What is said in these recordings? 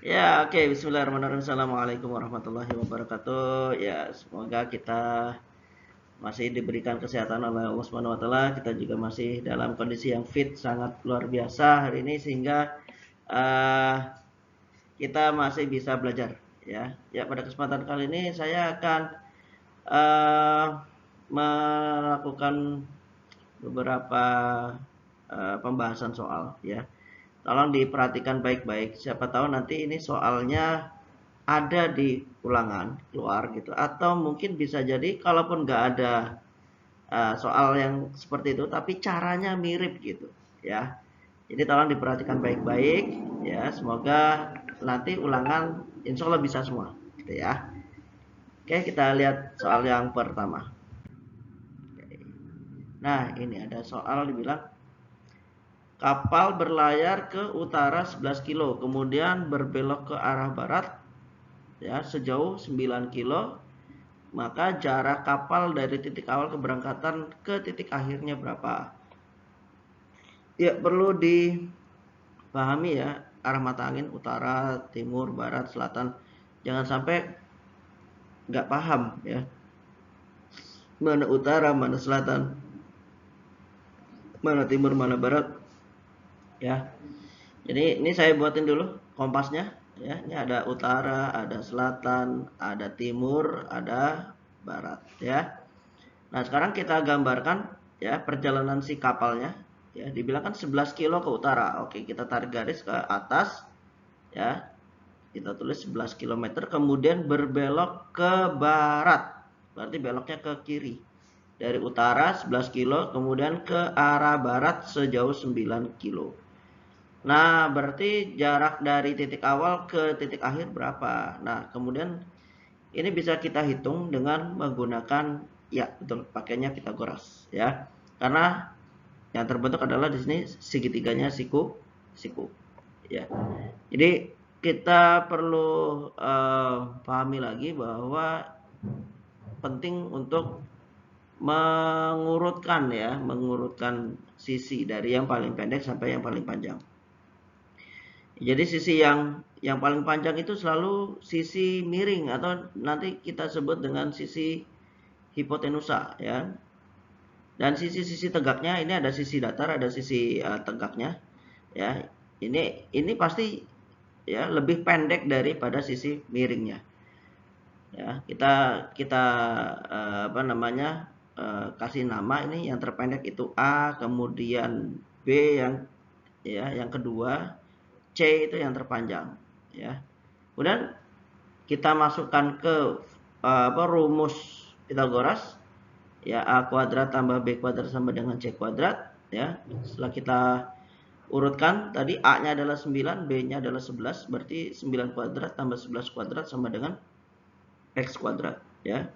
Ya, oke. Bismillahirrahmanirrahim. Assalamualaikum warahmatullahi wabarakatuh. Ya, semoga kita masih diberikan kesehatan oleh Allah Subhanahu wa taala. Kita juga masih dalam kondisi yang fit sangat luar biasa hari ini sehingga eh, kita masih bisa belajar ya. Ya, pada kesempatan kali ini saya akan eh, melakukan beberapa pembahasan soal ya. Tolong diperhatikan baik-baik. Siapa tahu nanti ini soalnya ada di ulangan keluar gitu, atau mungkin bisa jadi kalaupun nggak ada soal yang seperti itu tapi caranya mirip gitu ya. Jadi tolong diperhatikan baik-baik ya, semoga nanti ulangan insya Allah bisa semua gitu ya. Oke, kita lihat soal yang pertama. Nah, ini ada soal dibilang kapal berlayar ke utara 11 kilo, kemudian berbelok ke arah barat ya sejauh 9 kilo. Maka jarak kapal dari titik awal keberangkatan ke titik akhirnya berapa? Ya, perlu dipahami ya, arah mata angin utara, timur, barat, selatan. Jangan sampai nggak paham ya. Mana utara, mana selatan, mana timur, mana barat ya. Jadi ini saya buatin dulu kompasnya ya. Ini ada utara, ada selatan, ada timur, ada barat ya. Nah, sekarang kita gambarkan ya perjalanan si kapalnya. Ya, dibilang kan 11 kilo ke utara. Oke, kita tarik garis ke atas ya. Kita tulis 11 kilometer, kemudian berbelok ke barat. Berarti beloknya ke kiri. Dari utara 11 kilo, kemudian ke arah barat sejauh 9 kilo. Nah, berarti jarak dari titik awal ke titik akhir berapa? Nah, kemudian ini bisa kita hitung dengan menggunakan ya betul pakainya Pitagoras ya. Karena yang terbentuk adalah di sini segitiganya siku siku ya. Jadi kita perlu pahami lagi bahwa penting untuk mengurutkan ya, mengurutkan sisi dari yang paling pendek sampai yang paling panjang. Jadi sisi yang paling panjang itu selalu sisi miring atau nanti kita sebut dengan sisi hipotenusa ya. Dan sisi-sisi tegaknya ini ada sisi datar, ada sisi tegaknya ya. Ini pasti ya lebih pendek daripada sisi miringnya. Ya, kita kita apa namanya? Kasih nama ini yang terpendek itu A, kemudian B yang kedua, C itu yang terpanjang ya. Kemudian kita masukkan ke rumus Pitagoras ya, A kuadrat tambah B kuadrat sama dengan C kuadrat ya. Setelah kita urutkan tadi A-nya adalah 9, B-nya adalah 11, berarti 9 kuadrat tambah 11 kuadrat sama dengan X kuadrat ya.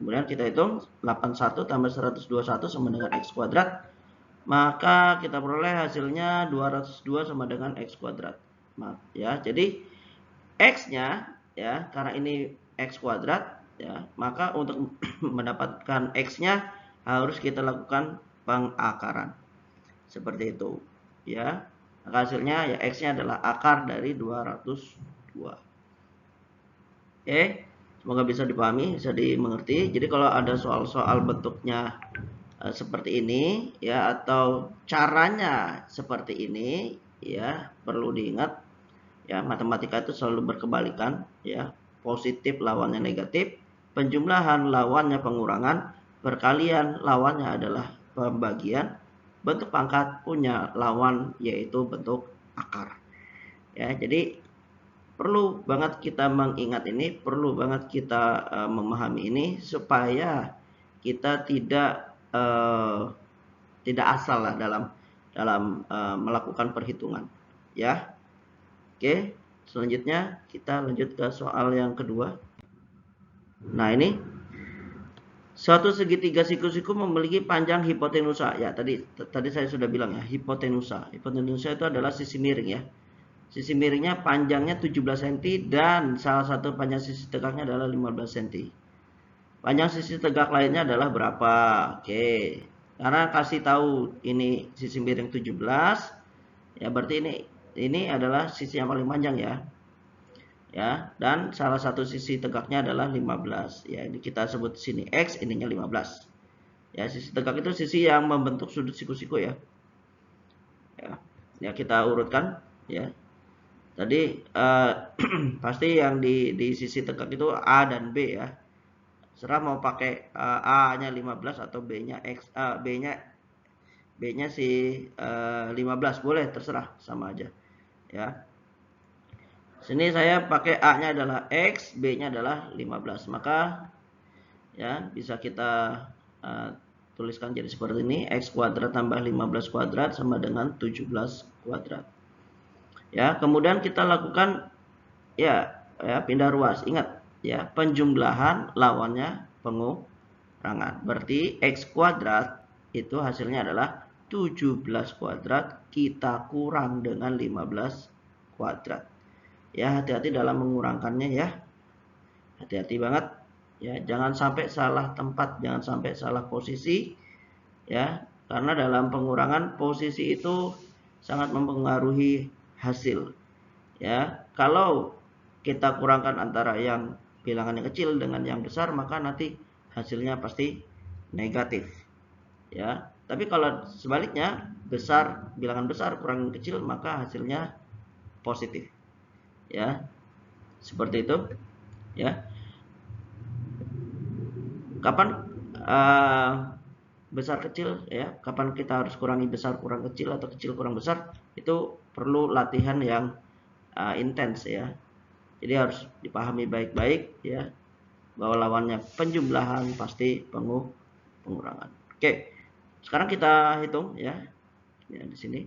Kemudian kita hitung 81 tambah 121 sama dengan X kuadrat, maka kita peroleh hasilnya 202 sama dengan X kuadrat. Ya, jadi X-nya ya, karena ini X kuadrat ya, maka untuk mendapatkan X-nya harus kita lakukan pengakaran. Seperti itu ya. Maka hasilnya ya X-nya adalah akar dari 202. Oke, semoga bisa dipahami, bisa dimengerti. Jadi kalau ada soal-soal bentuknya seperti ini ya, atau caranya seperti ini ya, perlu diingat ya, matematika itu selalu berkebalikan ya. Positif lawannya negatif, penjumlahan lawannya pengurangan, perkalian lawannya adalah pembagian, bentuk pangkat punya lawan yaitu bentuk akar ya. Jadi perlu banget kita mengingat ini, perlu banget kita memahami ini supaya kita tidak asal lah dalam dalam melakukan perhitungan ya. Oke, selanjutnya kita lanjut ke soal yang kedua. Nah, ini suatu segitiga siku-siku memiliki panjang hipotenusa. Ya, tadi saya sudah bilang ya, hipotenusa. Hipotenusa itu adalah sisi miring ya. Sisi miringnya panjangnya 17 cm dan salah satu panjang sisi tegaknya adalah 15 cm. Panjang sisi tegak lainnya adalah berapa? Oke. Karena kasih tahu ini sisi miring 17, ya berarti ini adalah sisi yang paling panjang ya. ya, dan salah satu sisi tegaknya adalah 15 ya. Ini kita sebut sini X, ininya 15 ya. Sisi tegak itu sisi yang membentuk sudut siku-siku ya. Ya kita urutkan ya. Tadi pasti yang di sisi tegak itu A dan B ya. Serah mau pakai A-nya 15 atau B-nya X, B-nya si 15 boleh, terserah, sama aja ya. Sini saya pakai A-nya adalah X, B-nya adalah 15. Maka ya bisa kita tuliskan jadi seperti ini, X kuadrat tambah 15 kuadrat sama dengan 17 kuadrat. Ya, kemudian kita lakukan ya pindah ruas. Ingat ya, penjumlahan lawannya pengurangan. Berarti X kuadrat itu hasilnya adalah 17 kuadrat kita kurang dengan 15 kuadrat. Ya, hati-hati dalam mengurangkannya ya. Hati-hati banget ya, jangan sampai salah tempat, jangan sampai salah posisi ya. Karena dalam pengurangan posisi itu sangat mempengaruhi hasil. Ya, kalau kita kurangkan antara yang bilangan yang kecil dengan yang besar, maka nanti hasilnya pasti negatif. Ya, tapi kalau sebaliknya, bilangan besar kurang kecil, maka hasilnya positif. Ya, seperti itu. Ya, kapan besar kecil ya, kapan kita harus kurangi besar kurang kecil atau kecil kurang besar, itu perlu latihan yang intens ya. Jadi harus dipahami baik-baik ya, bahwa lawannya penjumlahan pasti pengurangan. Oke, sekarang kita hitung ya, di sini.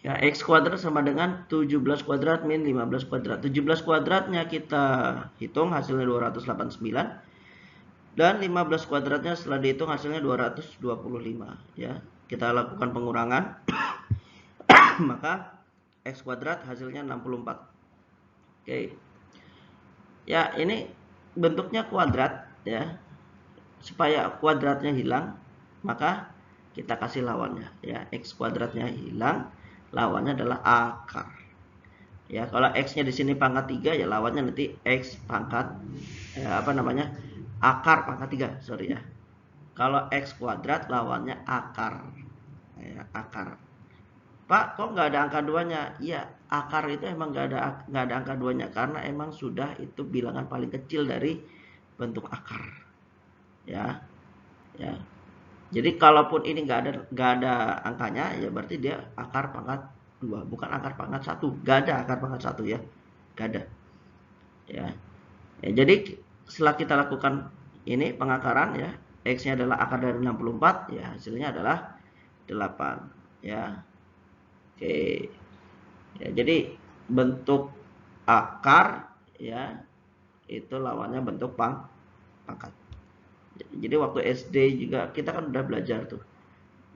Ya, X kuadrat sama dengan 17 kuadrat min 15 kuadrat. 17 kuadratnya kita hitung hasilnya 289. Dan 15 kuadratnya setelah dihitung hasilnya 225 ya. Kita lakukan pengurangan. Maka X kuadrat hasilnya 64. Oke. Ya, ini bentuknya kuadrat ya. Supaya kuadratnya hilang, maka kita kasih lawannya ya. X kuadratnya hilang, lawannya adalah akar. Ya, kalau X-nya di sini pangkat 3 ya lawannya nanti X pangkat akar pangkat 3, sorry ya. Kalau X kuadrat lawannya akar. Ya, akar. Pak, kok nggak ada angka 2-nya? Iya, akar itu emang nggak ada angka 2-nya karena emang sudah itu bilangan paling kecil dari bentuk akar. Ya. Ya. Jadi kalaupun ini nggak ada angkanya, ya berarti dia akar pangkat 2, bukan akar pangkat 1. Nggak ada akar pangkat 1 ya. Nggak ada. Ya. Ya, jadi setelah kita lakukan ini pengakaran ya, X-nya adalah akar dari 64, ya hasilnya adalah 8 ya. Oke. Ya, jadi bentuk akar ya itu lawannya bentuk pangkat. Jadi waktu SD juga kita kan udah belajar tuh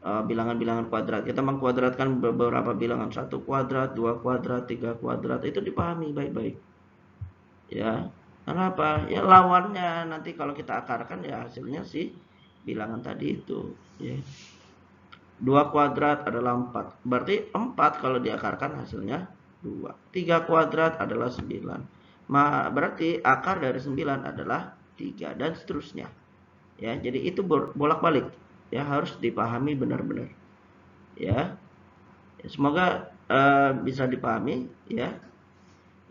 bilangan-bilangan kuadrat. Kita mengkuadratkan beberapa bilangan, 1 kuadrat, 2 kuadrat, 3 kuadrat, itu dipahami baik-baik. Ya. Karena apa? Ya lawannya nanti kalau kita akarkan ya hasilnya sih bilangan tadi itu ya. 2 kuadrat adalah 4. Berarti 4 kalau diakarkan hasilnya 2. 3 kuadrat adalah 9. Berarti akar dari 9 adalah 3 dan seterusnya. Ya, jadi itu bolak-balik. Ya, harus dipahami benar-benar. Ya. Semoga bisa dipahami ya.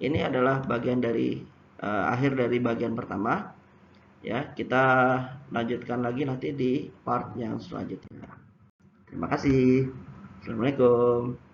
Ini adalah bagian dari akhir dari bagian pertama. Ya, kita lanjutkan lagi nanti di part yang selanjutnya. Terima kasih. Assalamualaikum.